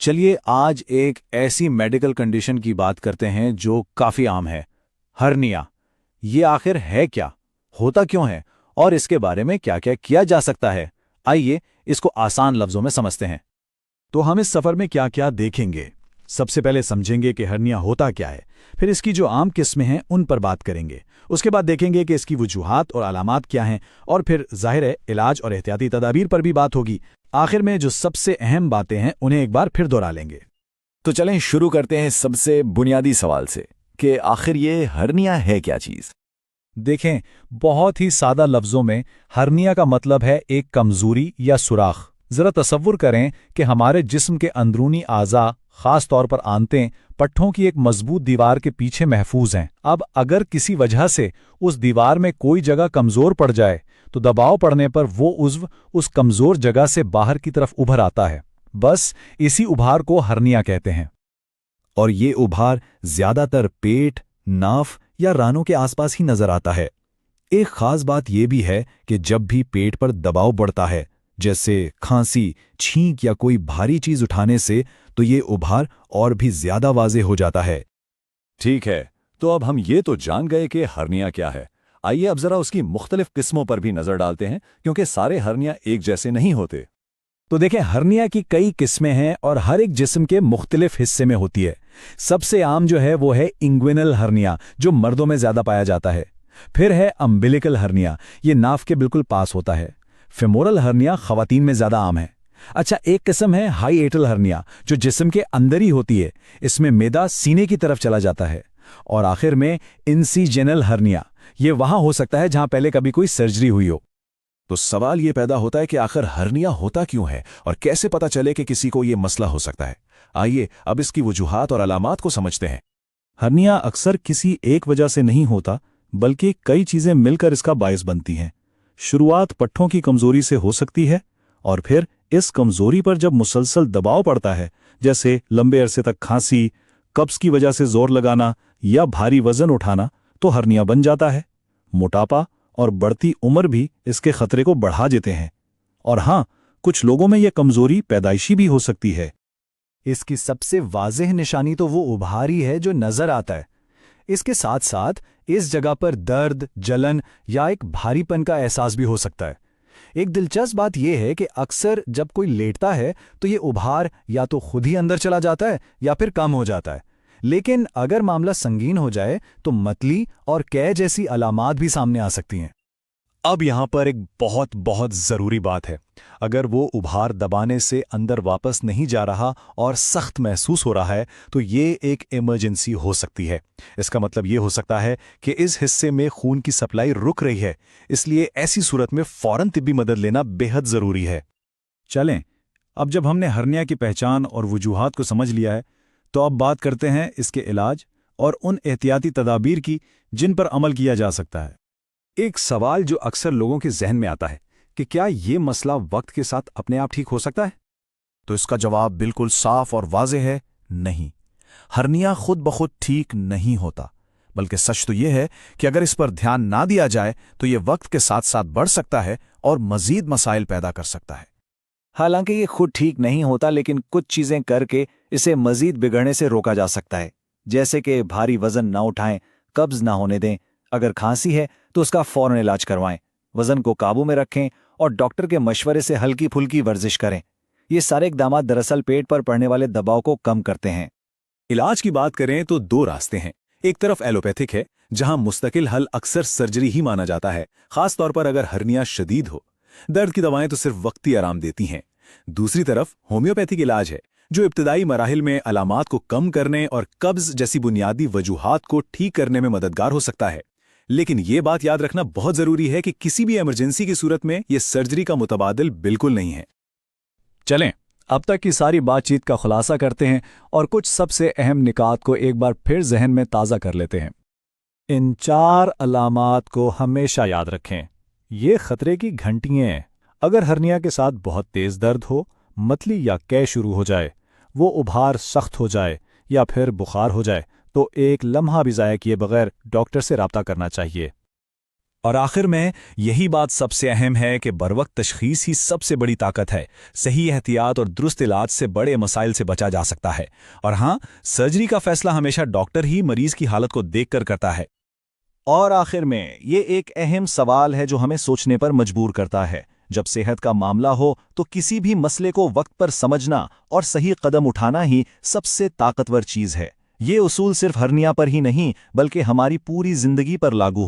चलिए आज एक ऐसी मेडिकल कंडीशन की बात करते हैं जो काफी आम है, हर्निया। ये आखिर है क्या, होता क्यों है और इसके बारे में क्या क्या किया जा सकता है। आइए इसको आसान लफ्जों में समझते हैं। तो हम इस सफर में क्या क्या देखेंगे। सबसे पहले समझेंगे कि हर्निया होता क्या है, फिर इसकी जो आम किस्में हैं उन पर बात करेंगे। उसके बाद देखेंगे कि इसकी वजूहात और अलामात क्या हैं, और फिर जाहिर है इलाज और एहतियाती तदाबीर पर भी बात होगी। आखिर में जो सबसे अहम बातें हैं उन्हें एक बार फिर दोहरा लेंगे। तो चलें शुरू करते हैं सबसे बुनियादी सवाल से कि आखिर ये हर्निया है क्या चीज़। देखें, बहुत ही सादा लफ्जों में हर्निया का मतलब है एक कमजोरी या सुराख। जरा तसव्वुर करें कि हमारे जिस्म के अंदरूनी आज़ा, खास तौर पर आंतें, पट्ठों की एक मजबूत दीवार के पीछे महफूज हैं। अब अगर किसी वजह से उस दीवार में कोई जगह कमजोर पड़ जाए तो दबाव पड़ने पर वो उज़्व उस कमजोर जगह से बाहर की तरफ उभर आता है। बस इसी उभार को हर्निया कहते हैं। और ये उभार ज्यादातर पेट, नाफ या रानों के आसपास ही नजर आता है। एक खास बात यह भी है कि जब भी पेट पर दबाव बढ़ता है, जैसे खांसी, छींक या कोई भारी चीज उठाने से, तो ये उभार और भी ज्यादा वाज़ेह हो जाता है। ठीक है, तो अब हम ये तो जान गए कि हर्निया क्या है। आइए अब जरा उसकी मुख्तलिफ किस्मों पर भी नजर डालते हैं, क्योंकि सारे हर्निया एक जैसे नहीं होते। तो देखें, हर्निया की कई किस्में हैं और हर एक जिस्म के मुख्तलिफ हिस्से में होती है। सबसे आम जो है वो है इंग्विनल हर्निया, जो मर्दों में ज्यादा पाया जाता है। फिर है अम्बिलिकल हर्निया, ये नाफ के बिल्कुल पास होता है। फेमोरल हर्निया खवातीन में ज्यादा आम है। अच्छा, एक किस्म है हाईएटल हर्निया, जो जिस्म के अंदर ही होती है। इसमें मैदा सीने की तरफ चला जाता है। और आखिर में इंसिजेनल हर्निया, ये वहां हो सकता है जहां पहले कभी कोई सर्जरी हुई हो। तो सवाल ये पैदा होता है कि आखिर हर्निया होता क्यों है और कैसे पता चले कि किसी को ये मसला हो सकता है। आइए अब इसकी वजूहात और अलामात को समझते हैं। हर्निया अक्सर किसी एक वजह से नहीं होता, बल्कि कई चीजें मिलकर इसका बायस बनती हैं। शुरुआत पट्ठों की कमजोरी से हो सकती है, और फिर इस कमजोरी पर जब मुसलसल दबाव पड़ता है, जैसे लंबे अरसे तक खांसी, कब्ज की वजह से जोर लगाना या भारी वजन उठाना, तो हर्निया बन जाता है। मोटापा और बढ़ती उम्र भी इसके खतरे को बढ़ा देते हैं। और हां, कुछ लोगों में यह कमजोरी पैदाइशी भी हो सकती है। इसकी सबसे वाज़ेह निशानी तो वो उभार ही है जो नजर आता है। इसके साथ साथ इस जगह पर दर्द, जलन या एक भारीपन का एहसास भी हो सकता है। एक दिलचस्प बात यह है कि अक्सर जब कोई लेटता है तो ये उभार या तो खुद ही अंदर चला जाता है या फिर कम हो जाता है। लेकिन अगर मामला संगीन हो जाए तो मतली और कै जैसी अलामात भी सामने आ सकती हैं। अब यहां पर एक बहुत बहुत जरूरी बात है। अगर वो उभार दबाने से अंदर वापस नहीं जा रहा और सख्त महसूस हो रहा है, तो ये एक इमरजेंसी हो सकती है। इसका मतलब ये हो सकता है कि इस हिस्से में खून की सप्लाई रुक रही है। इसलिए ऐसी सूरत में फौरन तिब्बी मदद लेना बेहद जरूरी है। चलें, अब जब हमने हर्निया की पहचान और वजूहात को समझ लिया है, तो अब बात करते हैं इसके इलाज और उन एहतियाती तदाबीर की जिन पर अमल किया जा सकता है। एक सवाल जो अक्सर लोगों के जहन में आता है कि क्या ये मसला वक्त के साथ अपने आप ठीक हो सकता है? तो इसका जवाब बिल्कुल साफ और वाज़ेह है, नहीं। हर्निया खुद ब खुद ठीक नहीं होता, बल्कि सच तो यह है कि अगर इस पर ध्यान ना दिया जाए तो ये वक्त के साथ साथ बढ़ सकता है और मजीद मसाइल पैदा कर सकता है। हालांकि ये खुद ठीक नहीं होता, लेकिन कुछ चीजें करके इसे मजीद बिगड़ने से रोका जा सकता है। जैसे कि भारी वजन ना उठाएं, कब्ज ना होने दें, अगर खांसी है तो उसका फौरन इलाज करवाएं, वजन को काबू में रखें और डॉक्टर के मशवरे से हल्की फुल्की वर्जिश करें। ये सारे इकदाम दरअसल पेट पर पड़ने वाले दबाव को कम करते हैं। इलाज की बात करें तो दो रास्ते हैं। एक तरफ एलोपैथिक है, जहां मुस्तकिल हल अक्सर सर्जरी ही माना जाता है, खास तौर पर अगर हर्निया शदीद हो। दर्द की दवाएं तो सिर्फ वक्ती आराम देती हैं। दूसरी तरफ होम्योपैथिक इलाज है, जो इब्तदाई मराहिल में अलामात को कम करने और कब्ज जैसी बुनियादी वजूहात को ठीक करने में मददगार हो सकता है। लेकिन ये बात याद रखना बहुत जरूरी है कि किसी भी इमरजेंसी की सूरत में यह सर्जरी का मुतबादिल बिल्कुल नहीं है। चलें, अब तक की सारी बातचीत का खुलासा करते हैं और कुछ सबसे अहम निकात को एक बार फिर जहन में ताज़ा कर लेते हैं। इन 4 अलामात को हमेशा याद रखें। ये खतरे की घंटियां हैं। अगर हर्निया के साथ बहुत तेज दर्द हो, मतली या कै शुरू हो जाए, वो उभार सख्त हो जाए या फिर बुखार हो जाए, तो एक लम्हा भी ज़ाया किए बगैर डॉक्टर से राब्ता करना चाहिए। اور آخر میں یہی بات سب سے اہم ہے کہ بروقت تشخیص ہی سب سے بڑی طاقت ہے۔ صحیح احتیاط اور درست علاج سے بڑے مسائل سے بچا جا سکتا ہے، اور ہاں، سرجری کا فیصلہ ہمیشہ ڈاکٹر ہی مریض کی حالت کو دیکھ کر کرتا ہے۔ اور آخر میں یہ ایک اہم سوال ہے جو ہمیں سوچنے پر مجبور کرتا ہے۔ جب صحت کا معاملہ ہو تو کسی بھی مسئلے کو وقت پر سمجھنا اور صحیح قدم اٹھانا ہی سب سے طاقتور چیز ہے۔ یہ اصول صرف ہرنیا پر ہی نہیں بلکہ ہماری پوری زندگی پر لاگو